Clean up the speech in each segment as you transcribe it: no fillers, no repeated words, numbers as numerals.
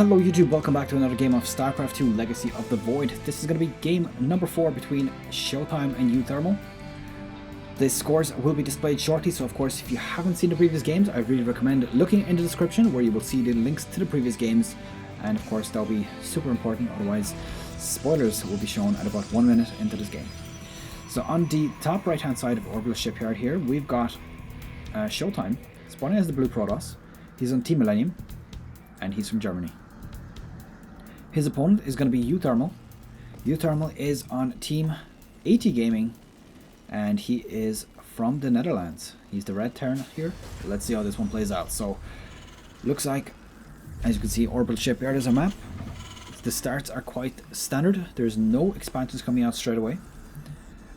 Hello YouTube, welcome back to another game of Starcraft 2 Legacy of the Void. This is going to be game number 4 between ShoWTimE and uThermal. The scores will be displayed shortly, so of course if you haven't seen the previous games, I really recommend looking in the description where you will see the links to the previous games, and of course they'll be super important, otherwise spoilers will be shown at about 1 minute into this game. So on the top right hand side of Orbital Shipyard here, we've got ShoWTimE spawning as the blue Protoss. He's on Team Millenium and he's from Germany. His opponent is going to be uThermal. uThermal is on Team AT Gaming and he is from the Netherlands. He's the red Terran here. Let's see how this one plays out. So looks like, as you can see, Orbital Shipyard is a map. The starts are quite standard. There's no expansions coming out straight away,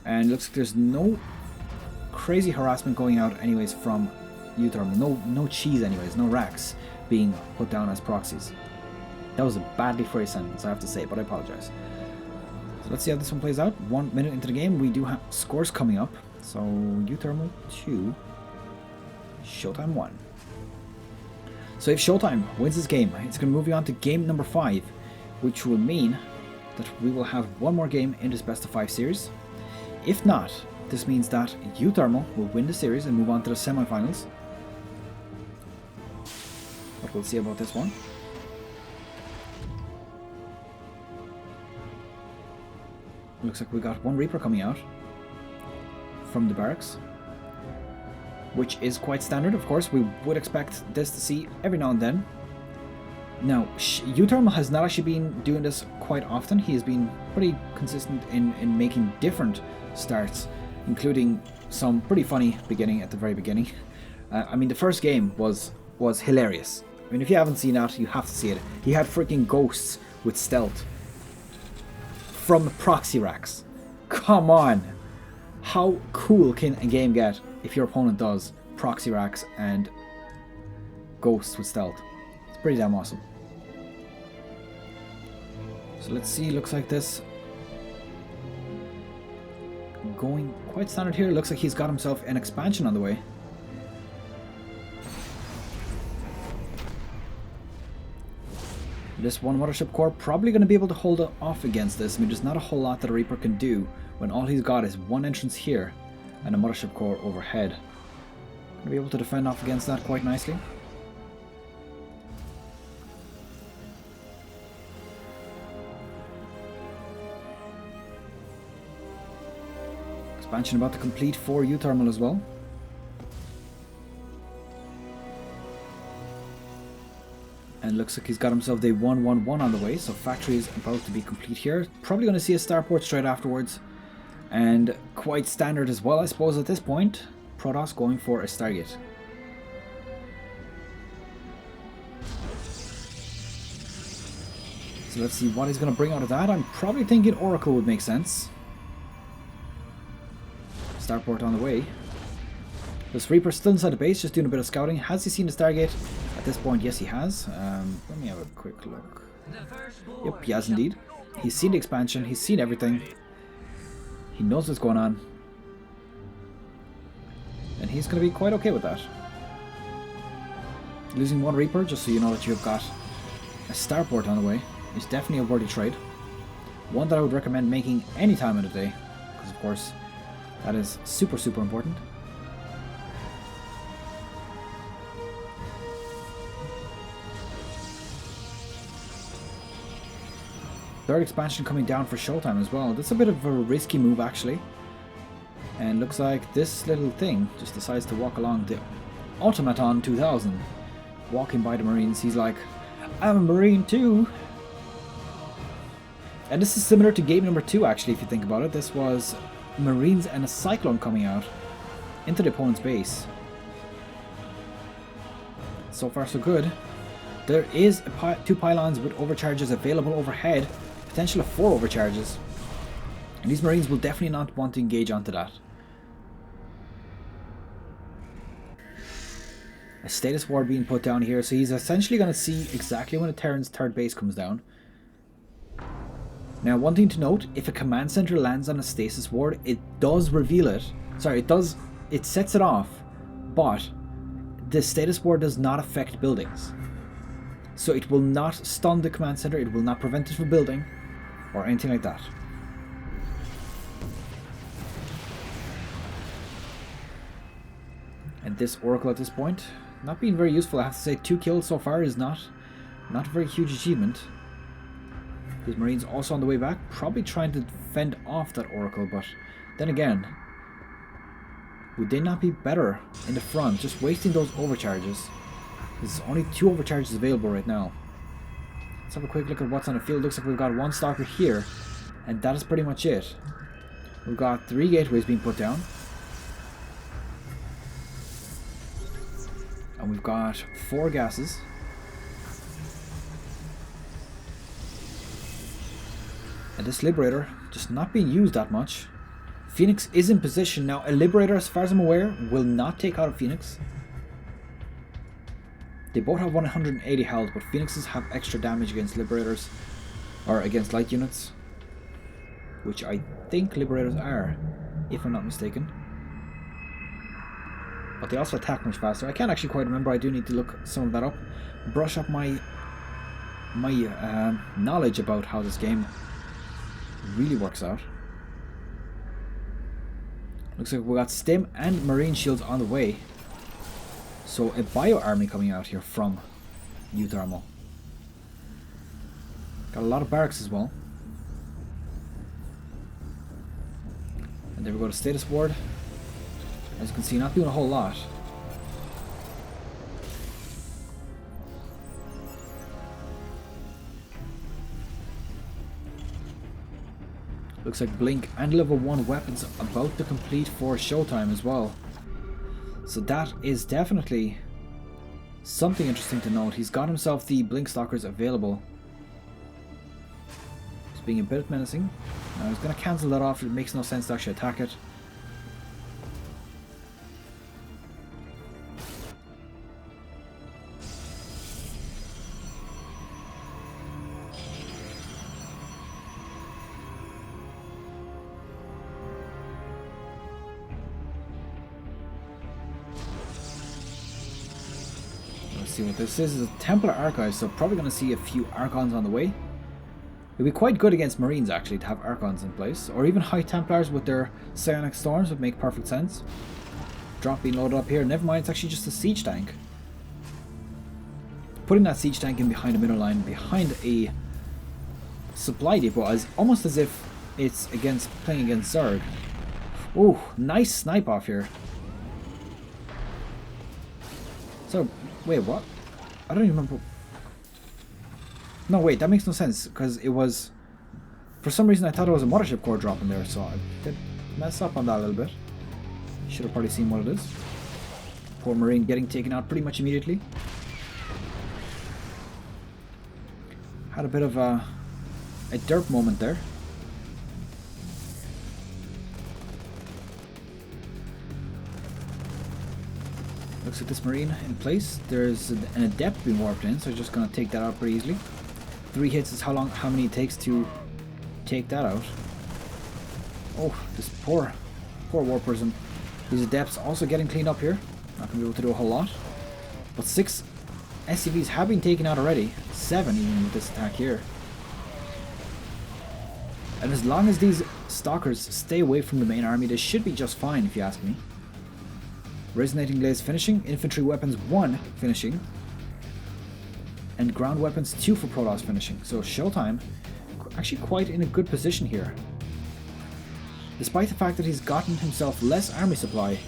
and looks like there's no crazy harassment going out anyways from uThermal. No cheese anyways, no racks being put down as proxies. That was a badly phrased sentence, I have to say, but I apologize. So let's see how this one plays out. 1 minute into the game, we do have scores coming up. So uThermal 2, ShoWTimE 1. So if ShoWTimE wins this game, it's going to move on to game number 5, which will mean that we will have one more game in this best of 5 series. If not, this means that uThermal will win the series and move on to the semi-finals. But we'll see about this one. Looks like we got one Reaper coming out from the barracks, which is quite standard. Of course, we would expect this to see every now and then. Now, uThermal has not actually been doing this quite often. He has been pretty consistent in making different starts, including some pretty funny beginning at the very beginning. I mean, the first game was hilarious. I mean, if you haven't seen that, you have to see it. He had freaking ghosts with stealth from proxy racks. Come on! How cool can a game get if your opponent does proxy racks and ghosts with stealth? It's pretty damn awesome. So let's see, looks like this going quite standard here. Looks like he's got himself an expansion on the way. This one Mothership Core probably going to be able to hold off against this. I mean, there's not a whole lot that a Reaper can do when all he's got is one entrance here and a Mothership Core overhead. Going to be able to defend off against that quite nicely. Expansion about to complete for uThermal as well. And looks like he's got himself the 1-1-1 on the way, so factory is about to be complete here. Probably going to see a starport straight afterwards, and quite standard as well, I suppose, at this point. Protoss going for a Stargate. So let's see what he's going to bring out of that. I'm probably thinking Oracle would make sense. Starport on the way. This Reaper still inside the base, just doing a bit of scouting. Has he seen the Stargate? At this point, yes he has. Let me have a quick look. Yep, he has indeed. He's seen the expansion, he's seen everything. He knows what's going on. And he's going to be quite okay with that. Losing one Reaper, just so you know that you've got a starport on the way, is definitely a worthy trade. One that I would recommend making any time of the day, because of course, that is super important. Third expansion coming down for ShoWTimE as well. That's a bit of a risky move actually. And looks like this little thing just decides to walk along the Automaton 2000. Walking by the Marines, he's like, I'm a Marine too! And this is similar to game number 2 actually, if you think about it. This was Marines and a Cyclone coming out into the opponent's base. So far so good. There is 2 pylons with overcharges available overhead. Potential of 4 overcharges, and these Marines will definitely not want to engage onto that. A status ward being put down here, so he's essentially going to see exactly when a Terran's third base comes down. Now, one thing to note, if a command center lands on a stasis ward, it does reveal it. Sorry, it sets it off, but the status ward does not affect buildings. so it will not stun the command center, it will not prevent it from building, or anything like that. And this Oracle at this point, not being very useful, I have to say. 2 kills so far is not a very huge achievement. These Marines also on the way back, probably trying to fend off that Oracle, but then again, would they not be better in the front, just wasting those overcharges? There's only 2 overcharges available right now. Let's have a quick look at what's on the field. Looks like we've got 1 Stalker here, and that is pretty much it. We've got 3 gateways being put down. And we've got 4 gases. And this Liberator just not being used that much. Phoenix is in position now. A Liberator, as far as I'm aware, will not take out a Phoenix. They both have 180 health, but Phoenixes have extra damage against Liberators, or against light units, which I think Liberators are, if I'm not mistaken. But they also attack much faster. I can't actually quite remember. I do need to look some of that up, brush up my knowledge about how this game really works out. Looks like we got Stim and Marine shields on the way. So a bio army coming out here from uThermal. Got a lot of barracks as well. And there we go, the status ward. As you can see, not doing a whole lot. Looks like Blink and level 1 weapons about to complete for ShoWTimE as well. So that is definitely something interesting to note. He's got himself the Blink Stalkers available. He's being a bit menacing. Now he's going to cancel that off. It makes no sense to actually attack it. See what this is a Templar Archive, so probably going to see a few Archons on the way. It'd be quite good against Marines actually to have Archons in place, or even High Templars with their Psionic Storms would make perfect sense. Drop being loaded up here, never mind, it's actually just a siege tank. Putting that siege tank in behind a middle line, behind a supply depot, is almost as if it's playing against Zerg. Oh, nice snipe off here. So, wait, what? I don't even remember. No, wait, that makes no sense, because it was... For some reason I thought it was a Mothership core dropping there, so I did mess up on that a little bit. Should have probably seen what it is. Poor Marine getting taken out pretty much immediately. Had a bit of a derp moment there. Looks like this Marine in place. There's an Adept being warped in, so I'm just going to take that out pretty easily. 3 hits is how many it takes to take that out. Oh, this poor warpers, and these Adepts also getting cleaned up here. Not going to be able to do a whole lot. But 6 SCVs have been taken out already. 7 even with this attack here. And as long as these Stalkers stay away from the main army, they should be just fine if you ask me. Resonating Blaze finishing, Infantry Weapons 1 finishing, and Ground Weapons 2 for Protoss finishing. So ShoWTimE actually quite in a good position here. Despite the fact that he's gotten himself less army supply,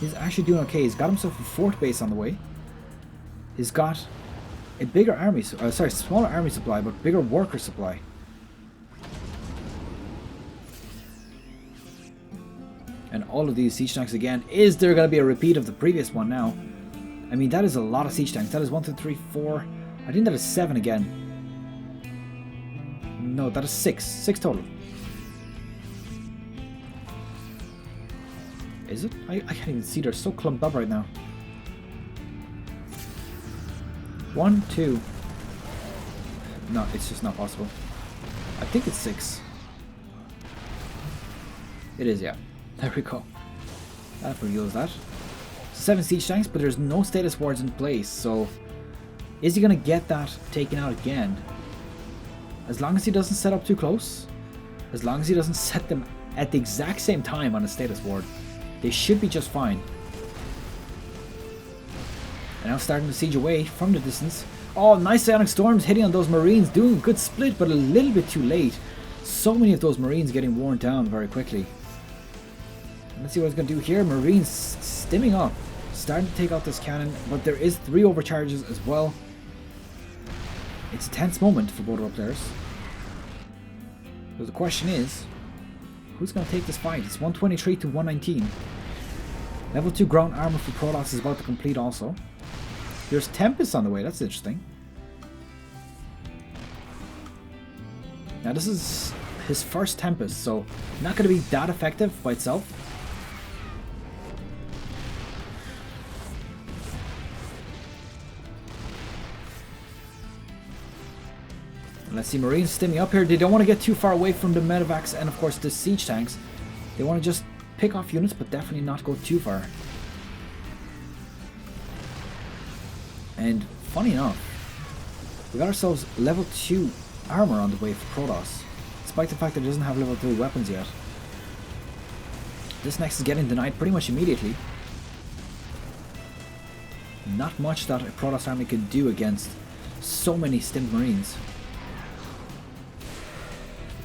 he's actually doing okay. He's got himself a fort base on the way. He's got a bigger army, smaller army supply, but bigger worker supply. And all of these siege tanks again. Is there going to be a repeat of the previous one now? I mean, that is a lot of siege tanks. That is 1, 2, 3, 4. I think that is 7 again. No, that is 6. 6 total. Is it? I can't even see. They're so clumped up right now. 1, 2. No, it's just not possible. I think it's 6. It is, yeah. There we go. That reveals that. 7 siege tanks, but there's no status wards in place, so Is he going to get that taken out again? As long as he doesn't set up too close, as long as he doesn't set them at the exact same time on a status board, they should be just fine. And now starting to siege away from the distance. Oh, nice Ionic Storms hitting on those Marines, doing a good split, but a little bit too late. So many of those Marines getting worn down very quickly. Let's see what it's going to do here. Marines stimming up, starting to take out this cannon, but there is 3 overcharges as well. It's a tense moment for both of our players. So the question is, who's going to take this fight? It's 123 to 119. Level 2 ground armor for Protoss is about to complete also. There's Tempest on the way, that's interesting. Now this is his first Tempest, so not going to be that effective by itself. And let's see, Marines stimming up here. They don't want to get too far away from the medevacs and of course the siege tanks. They want to just pick off units, but definitely not go too far. And funny enough, we got ourselves level 2 armor on the way for Protoss, despite the fact that it doesn't have level 3 weapons yet. This next is getting denied pretty much immediately. Not much that a Protoss army can do against so many stimmed Marines.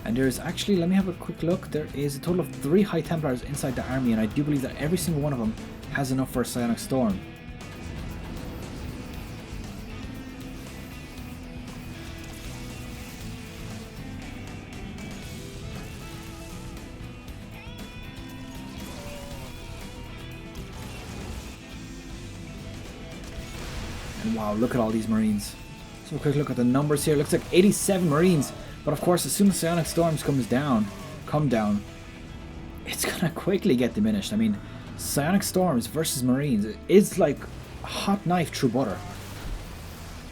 And there's actually, let me have a quick look, there is a total of 3 High Templars inside the army, and I do believe that every single one of them has enough for a Psionic Storm. And wow, look at all these Marines. So a quick look at the numbers here. Looks like 87 Marines. But of course, as soon as Psionic Storms come down, it's gonna quickly get diminished. I mean, Psionic Storms versus Marines is like a hot knife through butter.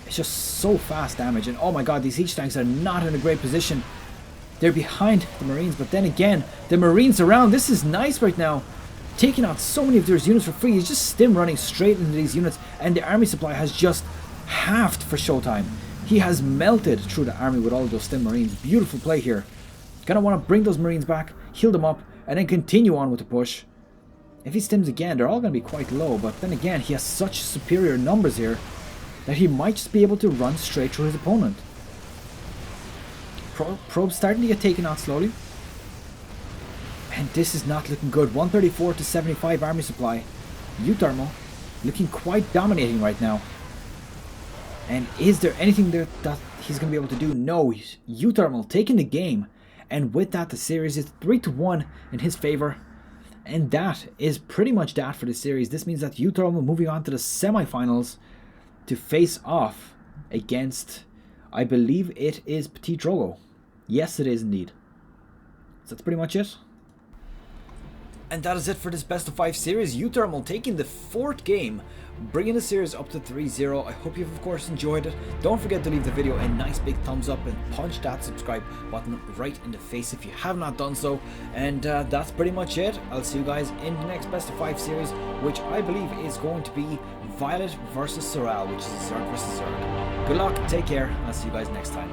It's just so fast damage. And oh my god, these siege tanks are not in a great position. They're behind the Marines, but then again, the Marines around. This is nice right now. Taking out so many of those units for free. He's just stim running straight into these units, and the army supply has just halved for ShoWTimE. He has melted through the army with all of those stim Marines. Beautiful play here. Gonna want to bring those Marines back, heal them up, and then continue on with the push. If he stims again, they're all going to be quite low, but then again, he has such superior numbers here that he might just be able to run straight through his opponent. Probe's starting to get taken out slowly. And this is not looking good. 134 to 75 army supply. uThermal looking quite dominating right now. And is there anything there that he's going to be able to do? No, uThermal taking the game. And with that, the series is 3-1 in his favor. And that is pretty much that for the series. This means that uThermal moving on to the semifinals to face off against, I believe it is Petit Drogo. Yes, it is indeed. So that's pretty much it. And that is it for this best of 5 series. uThermal taking the 4th game, bringing the series up to 3-0. I hope you've of course enjoyed it. Don't forget to leave the video a nice big thumbs up and punch that subscribe button right in the face if you have not done so. And that's pretty much it. I'll see you guys in the next best of 5 series, which I believe is going to be Violet versus Sorrel, which is Zerg versus Zerg. Good luck, take care, and I'll see you guys next time.